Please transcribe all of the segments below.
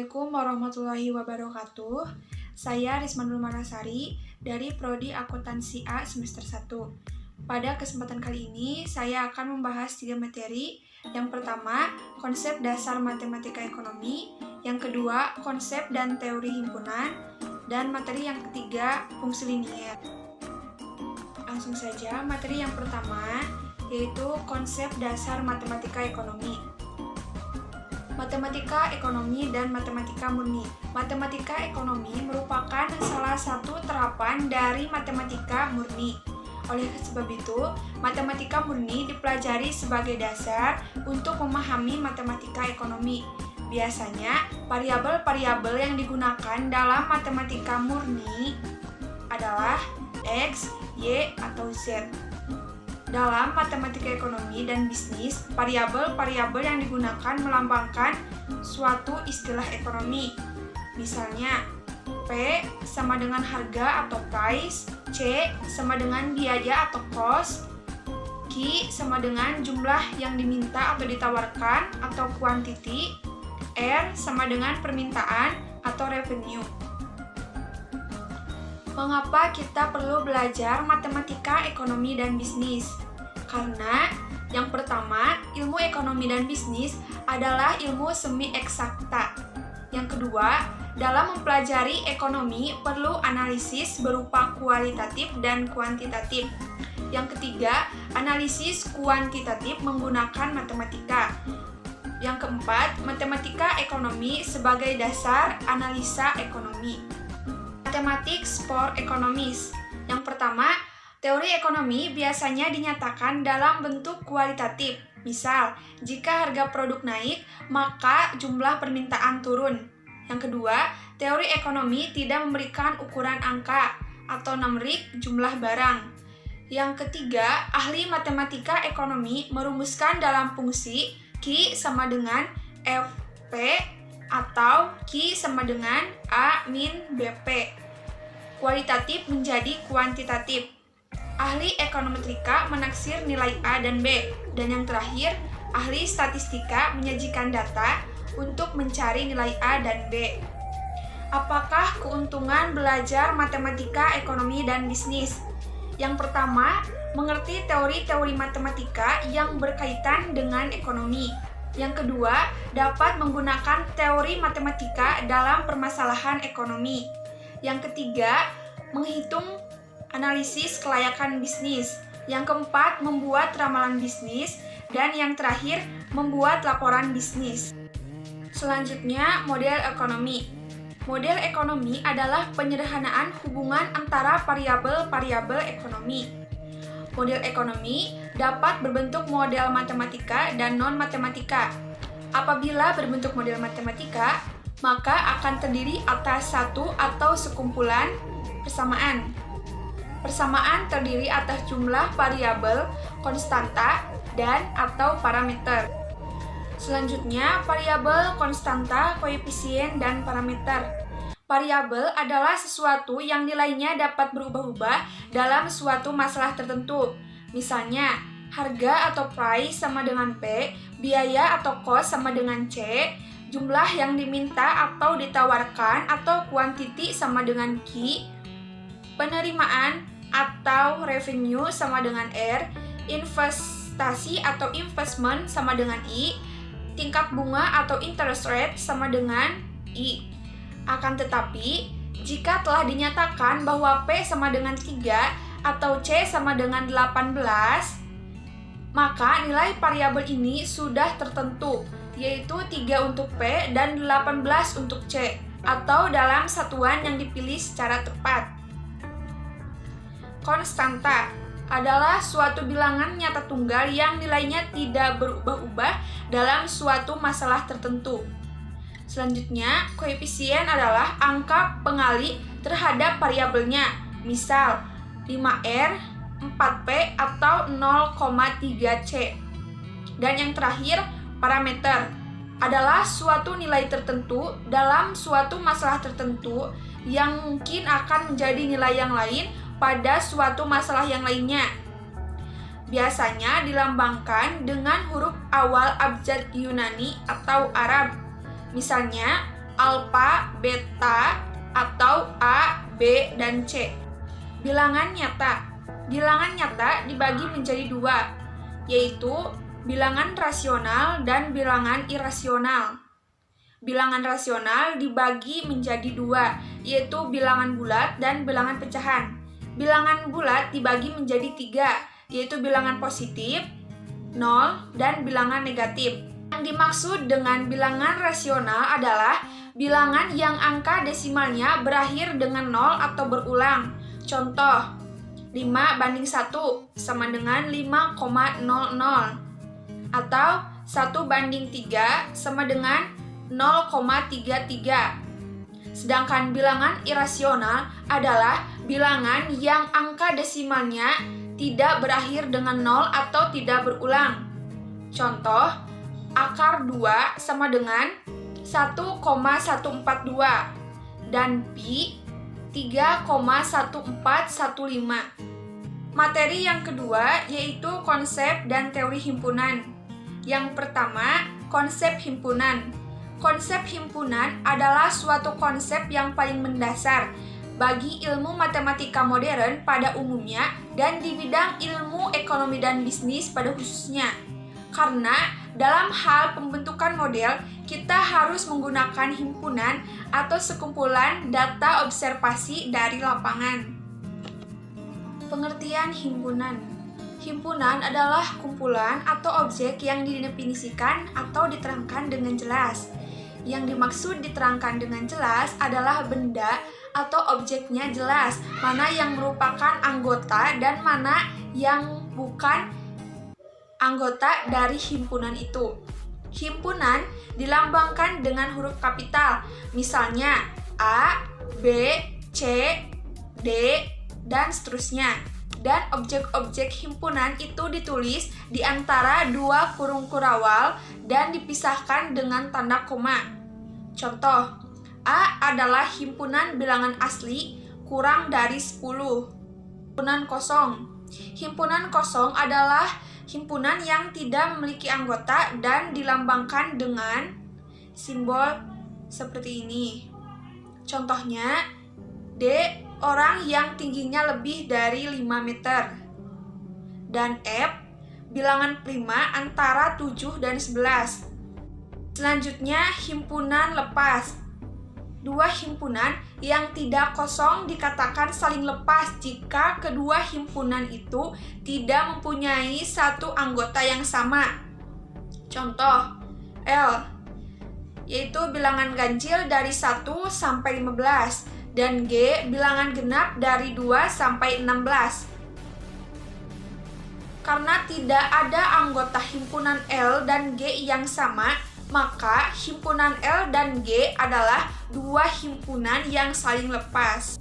Assalamualaikum warahmatullahi wabarakatuh. Saya Risma Nurmanasari dari Prodi Akuntansi A semester 1. Pada kesempatan kali ini, saya akan membahas 3 materi. Yang pertama, konsep dasar matematika ekonomi. Yang kedua, konsep dan teori himpunan. Dan materi yang ketiga, fungsi linier. Langsung saja, materi yang pertama, yaitu konsep dasar matematika ekonomi. Matematika ekonomi dan matematika murni. Matematika ekonomi merupakan salah satu terapan dari matematika murni. Oleh sebab itu, matematika murni dipelajari sebagai dasar untuk memahami matematika ekonomi. Biasanya, variabel-variabel yang digunakan dalam matematika murni adalah X, Y, atau Z. Dalam matematika ekonomi dan bisnis, variabel-variabel yang digunakan melambangkan suatu istilah ekonomi. Misalnya, P sama dengan harga atau price, C sama dengan biaya atau cost, Q sama dengan jumlah yang diminta atau ditawarkan atau quantity, R sama dengan permintaan atau revenue. Mengapa kita perlu belajar matematika ekonomi dan bisnis? Karena yang pertama, ilmu ekonomi dan bisnis adalah ilmu semi eksakta. Yang kedua, dalam mempelajari ekonomi perlu analisis berupa kualitatif dan kuantitatif. Yang ketiga, analisis kuantitatif menggunakan matematika. Yang keempat, matematika ekonomi sebagai dasar analisa ekonomi. Mathematics for Economists. Yang pertama, teori ekonomi biasanya dinyatakan dalam bentuk kualitatif. Misal, jika harga produk naik, maka jumlah permintaan turun. Yang kedua, teori ekonomi tidak memberikan ukuran angka atau numerik jumlah barang. Yang ketiga, ahli matematika ekonomi merumuskan dalam fungsi Q sama dengan FP atau Q sama dengan A min BP. Kualitatif menjadi kuantitatif. Ahli ekonometrik menaksir nilai A dan B. Dan yang terakhir, ahli statistika menyajikan data untuk mencari nilai A dan B. Apakah keuntungan belajar matematika ekonomi dan bisnis? Yang pertama, mengerti teori-teori matematika yang berkaitan dengan ekonomi. Yang kedua, dapat menggunakan teori matematika dalam permasalahan ekonomi. Yang ketiga, menghitung analisis kelayakan bisnis. Yang keempat, membuat ramalan bisnis. Dan yang terakhir, membuat laporan bisnis. Selanjutnya, model ekonomi. Model ekonomi adalah penyederhanaan hubungan antara variabel-variabel ekonomi. Model ekonomi dapat berbentuk model matematika dan non-matematika. Apabila berbentuk model matematika, maka akan terdiri atas satu atau sekumpulan persamaan. Persamaan terdiri atas jumlah variabel, konstanta, dan atau parameter. Selanjutnya, variabel, konstanta, koefisien, dan parameter. Variabel adalah sesuatu yang nilainya dapat berubah-ubah dalam suatu masalah tertentu. Misalnya, harga atau price sama dengan P, biaya atau cost sama dengan C, jumlah yang diminta atau ditawarkan atau quantity sama dengan Q, penerimaan atau revenue sama dengan R, investasi atau investment sama dengan I, tingkat bunga atau interest rate sama dengan I. Akan tetapi, jika telah dinyatakan bahwa P sama dengan 3 atau C sama dengan 18, maka nilai variabel ini sudah tertentu, yaitu 3 untuk P dan 18 untuk C, atau dalam satuan yang dipilih secara tepat. Konstanta adalah suatu bilangan nyata tunggal yang nilainya tidak berubah-ubah dalam suatu masalah tertentu. Selanjutnya, koefisien adalah angka pengali terhadap variabelnya, misal 5R, 4P, atau 0,3C. Dan yang terakhir, parameter adalah suatu nilai tertentu dalam suatu masalah tertentu yang mungkin akan menjadi nilai yang lain pada suatu masalah yang lainnya. Biasanya dilambangkan dengan huruf awal abjad Yunani atau Arab. Misalnya, alfa, beta, atau A, B, dan C. Bilangan nyata. Bilangan nyata dibagi menjadi dua, yaitu bilangan rasional dan bilangan irasional. Bilangan rasional dibagi menjadi dua, yaitu bilangan bulat dan bilangan pecahan. Bilangan bulat dibagi menjadi tiga, yaitu bilangan positif, 0, dan bilangan negatif. Yang dimaksud dengan bilangan rasional adalah bilangan yang angka desimalnya berakhir dengan 0 atau berulang. Contoh, 5/1 sama dengan 5,00, atau 1/3 sama dengan 0,33. Sedangkan bilangan irasional adalah bilangan yang angka desimalnya tidak berakhir dengan 0 atau tidak berulang. Contoh, akar 2 sama dengan 1,142 dan pi 3,1415. Materi yang kedua yaitu konsep dan teori himpunan. Yang pertama, konsep himpunan. Konsep himpunan adalah suatu konsep yang paling mendasar bagi ilmu matematika modern pada umumnya dan di bidang ilmu ekonomi dan bisnis pada khususnya. Karena dalam hal pembentukan model, kita harus menggunakan himpunan atau sekumpulan data observasi dari lapangan. Pengertian himpunan. Himpunan adalah kumpulan atau objek yang didefinisikan atau diterangkan dengan jelas. Yang dimaksud diterangkan dengan jelas adalah benda atau objeknya jelas, mana yang merupakan anggota dan mana yang bukan anggota dari himpunan itu. Himpunan dilambangkan dengan huruf kapital, misalnya A, B, C, D, dan seterusnya. Dan objek-objek himpunan itu ditulis di antara dua kurung kurawal dan dipisahkan dengan tanda koma. Contoh, A adalah himpunan bilangan asli kurang dari 10. Himpunan kosong. Himpunan kosong adalah himpunan yang tidak memiliki anggota dan dilambangkan dengan simbol seperti ini. Contohnya, D, orang yang tingginya lebih dari 5 meter. Dan F, bilangan prima antara 7 dan 11. Selanjutnya, himpunan lepas. Dua himpunan yang tidak kosong dikatakan saling lepas jika kedua himpunan itu tidak mempunyai satu anggota yang sama. Contoh, L, yaitu bilangan ganjil dari 1 sampai 15, dan G, bilangan genap dari 2 sampai 16. Karena tidak ada anggota himpunan L dan G yang sama, maka himpunan L dan G adalah dua himpunan yang saling lepas.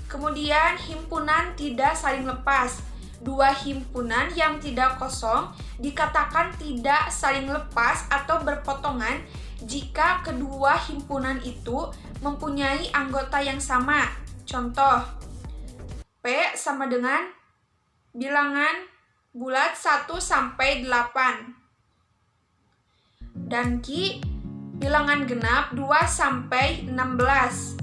Kemudian himpunan tidak saling lepas. Dua himpunan yang tidak kosong dikatakan tidak saling lepas atau berpotongan jika kedua himpunan itu mempunyai anggota yang sama. Contoh, P sama dengan bilangan bulat 1 sampai 8. Dan Q, bilangan genap 2 sampai 16.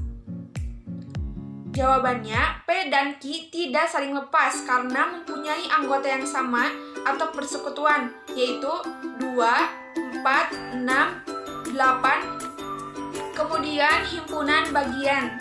Jawabannya, P dan Q tidak saling lepas karena mempunyai anggota yang sama atau persekutuan, yaitu 2, 4, 6, 8. Kemudian himpunan bagian.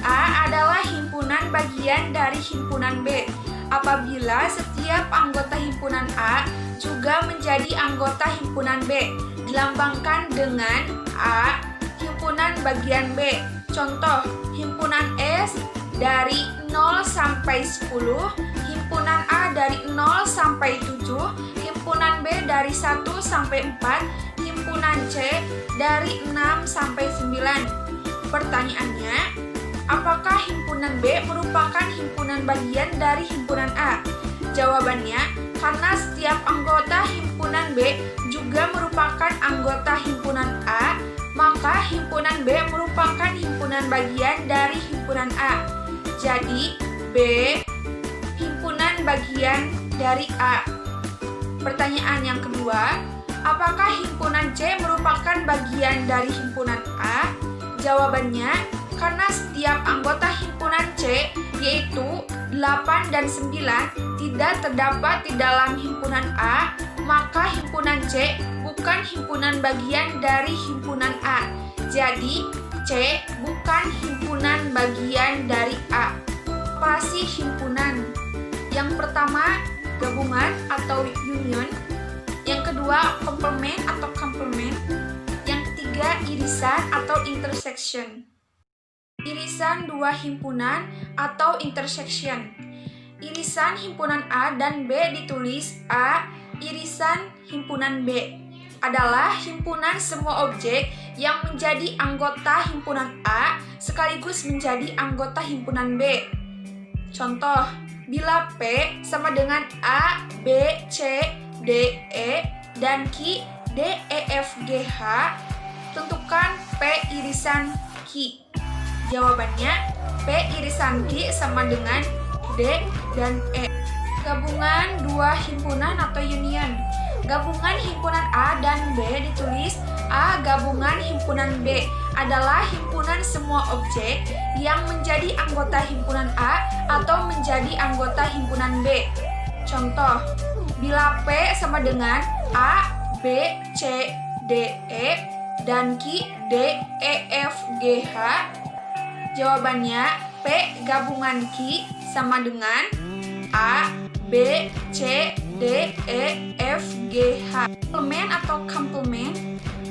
A adalah himpunan bagian dari himpunan B. Apabila setiap anggota himpunan A juga menjadi anggota himpunan B, dilambangkan dengan A, himpunan bagian B. Contoh, himpunan S dari 0 sampai 10, himpunan A dari 0 sampai 7, himpunan B dari 1 sampai 4, himpunan C dari 6 sampai 9. Pertanyaannya, apakah himpunan B merupakan himpunan bagian dari himpunan A? Jawabannya, karena setiap anggota himpunan B juga merupakan anggota himpunan A, maka himpunan B merupakan himpunan bagian dari himpunan A. Jadi, B himpunan bagian dari A. Pertanyaan yang kedua, apakah himpunan C merupakan bagian dari himpunan A? Jawabannya, karena setiap anggota himpunan C, yaitu 8 dan 9, tidak terdapat di dalam himpunan A, maka himpunan C bukan himpunan bagian dari himpunan A. Jadi, C bukan himpunan bagian dari A. Operasi himpunan. Yang pertama, gabungan atau union. Yang kedua, komplement atau complement. Yang ketiga, irisan atau intersection. Irisan dua himpunan atau intersection. Irisan himpunan A dan B ditulis A, irisan himpunan B adalah himpunan semua objek yang menjadi anggota himpunan A sekaligus menjadi anggota himpunan B. Contoh, bila P sama dengan A, B, C, D, E, dan Q, D, E, F, G, H, tentukan P irisan Q. Jawabannya, P irisan Q sama dengan D dan E. Gabungan dua himpunan atau union. Gabungan himpunan A dan B ditulis A gabungan himpunan B adalah himpunan semua objek yang menjadi anggota himpunan A atau menjadi anggota himpunan B. Contoh, bila P sama dengan A, B, C, D, E, dan Q, D, E, F, G, H, jawabannya P gabungan Q sama dengan A, B, C, D, E, F, G, H. Komplement atau complement.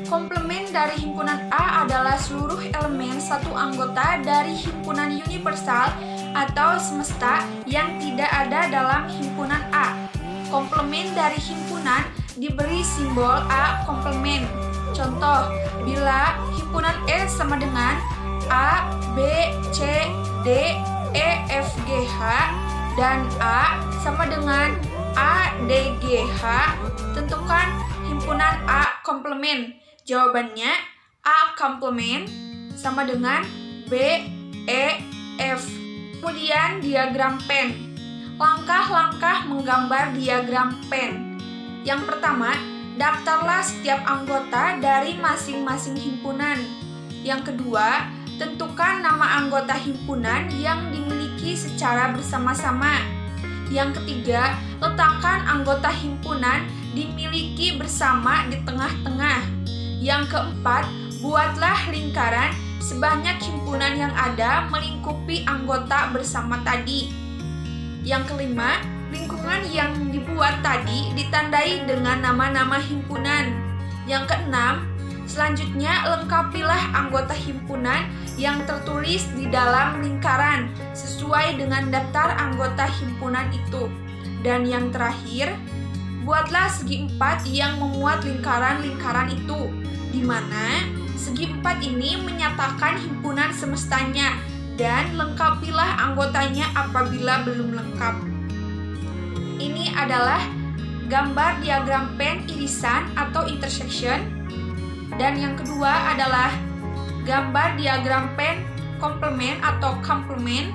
Komplement dari himpunan A adalah seluruh elemen satu anggota dari himpunan universal atau semesta yang tidak ada dalam himpunan A. Komplement dari himpunan diberi simbol A komplement. Contoh, bila himpunan E sama dengan A, B, C, D, E, F, G, H, dan A sama dengan A, D, G, H, tentukan himpunan A komplement. Jawabannya, A komplement sama dengan B, E, F. Kemudian diagram Venn. Langkah-langkah menggambar diagram Venn. Yang pertama, daftarlah setiap anggota dari masing-masing himpunan. Yang kedua, tentukan nama anggota himpunan yang dimiliki secara bersama-sama. Yang ketiga, letakkan anggota himpunan dimiliki bersama di tengah-tengah. Yang keempat, buatlah lingkaran sebanyak himpunan yang ada melingkupi anggota bersama tadi. Yang kelima, lingkungan yang dibuat tadi ditandai dengan nama-nama himpunan. Yang keenam, selanjutnya lengkapilah anggota himpunan yang tertulis di dalam lingkaran sesuai dengan daftar anggota himpunan itu. Dan yang terakhir, buatlah segi empat yang memuat lingkaran-lingkaran itu, di mana segi empat ini menyatakan himpunan semestanya dan lengkapilah anggotanya apabila belum lengkap. Ini adalah gambar diagram Venn irisan atau intersection. Dan yang kedua adalah gambar diagram Venn complement atau complement.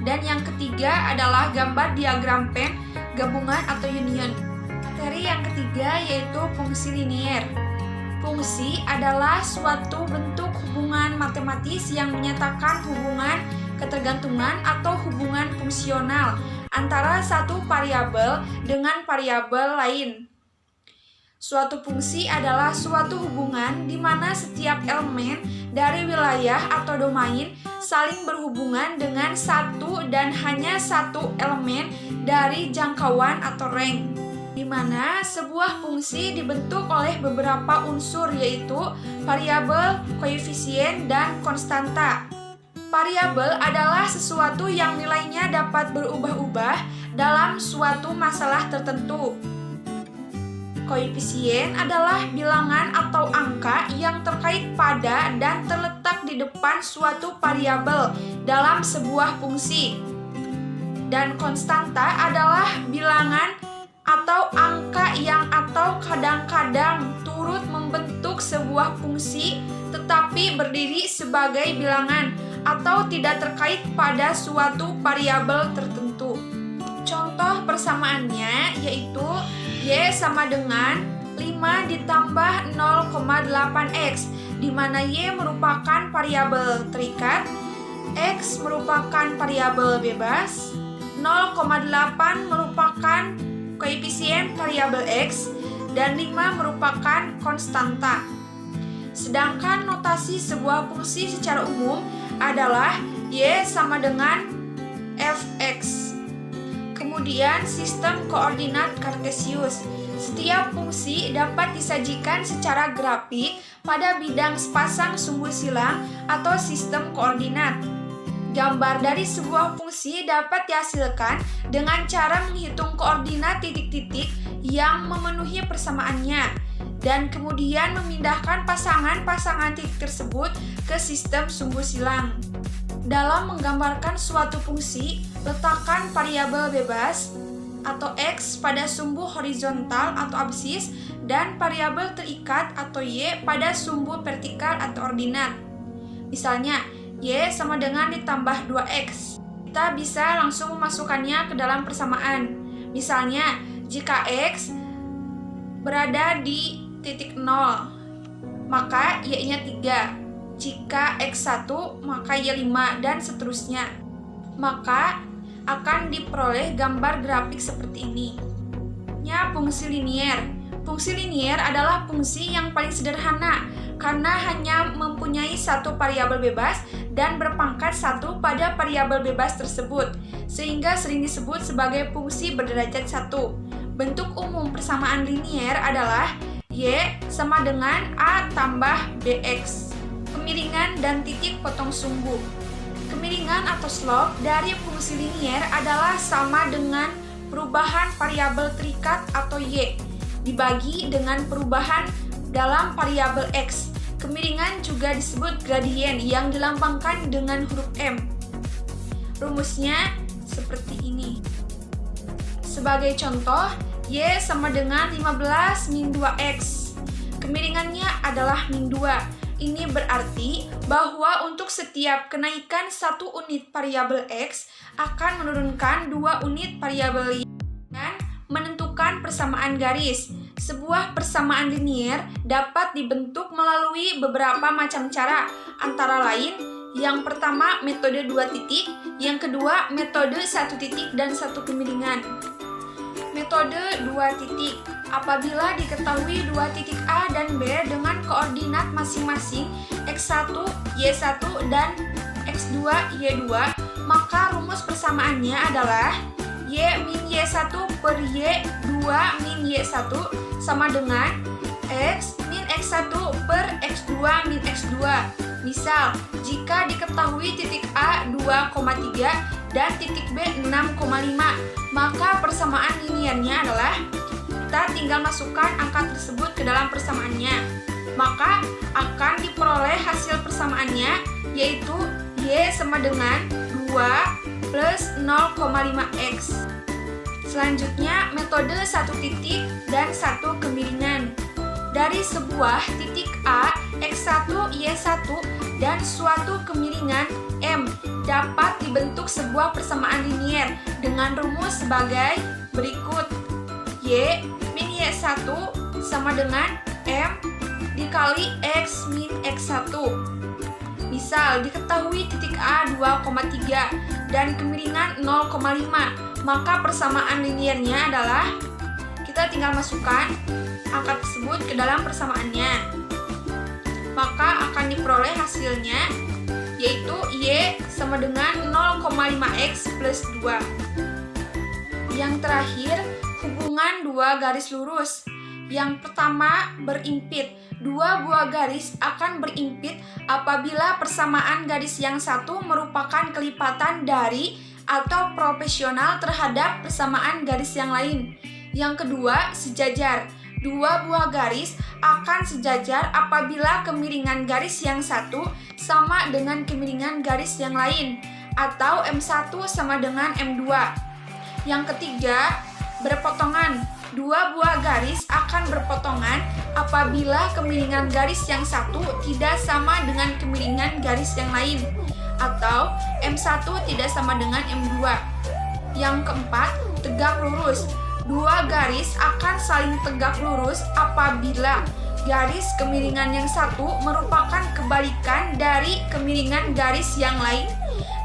Dan yang ketiga adalah gambar diagram Venn gabungan atau union. Materi yang ketiga yaitu fungsi linier. Fungsi adalah suatu bentuk hubungan matematis yang menyatakan hubungan ketergantungan atau hubungan fungsional antara satu variabel dengan variabel lain. Suatu fungsi adalah suatu hubungan di mana setiap elemen dari wilayah atau domain saling berhubungan dengan satu dan hanya satu elemen dari jangkauan atau range, di mana sebuah fungsi dibentuk oleh beberapa unsur yaitu variabel, koefisien, dan konstanta. Variabel adalah sesuatu yang nilainya dapat berubah-ubah dalam suatu masalah tertentu. Koefisien adalah bilangan atau angka yang terkait pada dan terletak di depan suatu variabel dalam sebuah fungsi. Dan konstanta adalah bilangan atau angka yang atau kadang-kadang turut membentuk sebuah fungsi tetapi berdiri sebagai bilangan atau tidak terkait pada suatu variabel tertentu. Contoh persamaannya yaitu Y sama dengan 5 ditambah 0,8X, di mana Y merupakan variabel terikat, X merupakan variabel bebas, 0,8 merupakan koefisien variabel X, dan 5 merupakan konstanta. Sedangkan notasi sebuah fungsi secara umum adalah Y sama dengan fx. Kemudian sistem koordinat Kartesius. Setiap fungsi dapat disajikan secara grafik pada bidang sepasang sumbu silang atau sistem koordinat. Gambar dari sebuah fungsi dapat dihasilkan dengan cara menghitung koordinat titik-titik yang memenuhi persamaannya, dan kemudian memindahkan pasangan-pasangan titik tersebut ke sistem sumbu silang. Dalam menggambarkan suatu fungsi, letakkan variabel bebas atau X pada sumbu horizontal atau absis dan variabel terikat atau Y pada sumbu vertikal atau ordinat. Misalnya, Y sama dengan ditambah 2X. Kita bisa langsung memasukkannya ke dalam persamaan. Misalnya, jika X berada di titik 0, maka Y-nya 3. Jika X1, maka Y5, dan seterusnya. Maka akan diperoleh gambar grafik seperti ini. Fungsi linier. Fungsi linier adalah fungsi yang paling sederhana karena hanya mempunyai satu variabel bebas dan berpangkat 1 pada variabel bebas tersebut, sehingga sering disebut sebagai fungsi berderajat 1. Bentuk umum persamaan linier adalah Y sama dengan A tambah BX. Kemiringan dan titik potong sumbu. Kemiringan atau slope dari fungsi linier adalah sama dengan perubahan variabel terikat atau Y dibagi dengan perubahan dalam variabel X. Kemiringan juga disebut gradien yang dilambangkan dengan huruf M. Rumusnya seperti ini. Sebagai contoh, Y sama dengan 15 min 2X. Kemiringannya adalah min 2. Ini berarti bahwa untuk setiap kenaikan 1 unit variabel X akan menurunkan 2 unit variabel Y dan menentukan persamaan garis. Sebuah persamaan linier dapat dibentuk melalui beberapa macam cara, antara lain yang pertama metode 2 titik, yang kedua metode 1 titik dan 1 kemiringan. Metode 2 titik. Apabila diketahui 2 titik A dan B dengan koordinat masing-masing X1, Y1, dan X2, Y2, maka rumus persamaannya adalah Y min Y1 per Y2 min Y1 sama dengan X min X1 per X2 min X2. Misal, jika diketahui titik A 2,3 dan titik B 6,5, maka persamaan liniernya adalah kita tinggal masukkan angka tersebut ke dalam persamaannya. Maka akan diperoleh hasil persamaannya, yaitu Y sama dengan 2 plus 0,5X. Selanjutnya, metode 1 titik dan 1 kemiringan. Dari sebuah titik A, X1, Y1, dan suatu kemiringan M dapat dibentuk sebuah persamaan linier dengan rumus sebagai berikut. Y min Y1 sama dengan M dikali X min X1. Misal, diketahui titik A 2,3 dan kemiringan 0,5, maka persamaan liniernya adalah kita tinggal masukkan angka tersebut ke dalam persamaannya. Maka akan diperoleh hasilnya, yaitu Y sama dengan 0,5X plus 2. Yang terakhir, hubungan dua garis lurus. Yang pertama, berimpit. Dua buah garis akan berimpit apabila persamaan garis yang satu merupakan kelipatan dari atau proporsional terhadap persamaan garis yang lain. Yang kedua, sejajar. Dua buah garis akan sejajar apabila kemiringan garis yang satu sama dengan kemiringan garis yang lain, atau M1 sama dengan M2. Yang ketiga, berpotongan. Dua buah garis akan berpotongan apabila kemiringan garis yang satu tidak sama dengan kemiringan garis yang lain, atau M1 tidak sama dengan M2. Yang keempat, tegak lurus. Dua garis akan saling tegak lurus apabila Garis kemiringan yang satu merupakan kebalikan dari kemiringan garis yang lain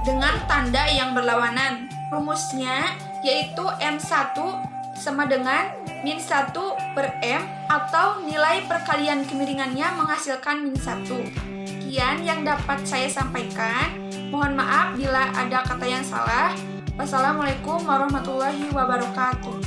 dengan tanda yang berlawanan. Rumusnya yaitu M1 sama dengan min 1 per M atau nilai perkalian kemiringannya menghasilkan min 1. Sekian yang dapat saya sampaikan. Mohon maaf bila ada kata yang salah. Wassalamualaikum warahmatullahi wabarakatuh.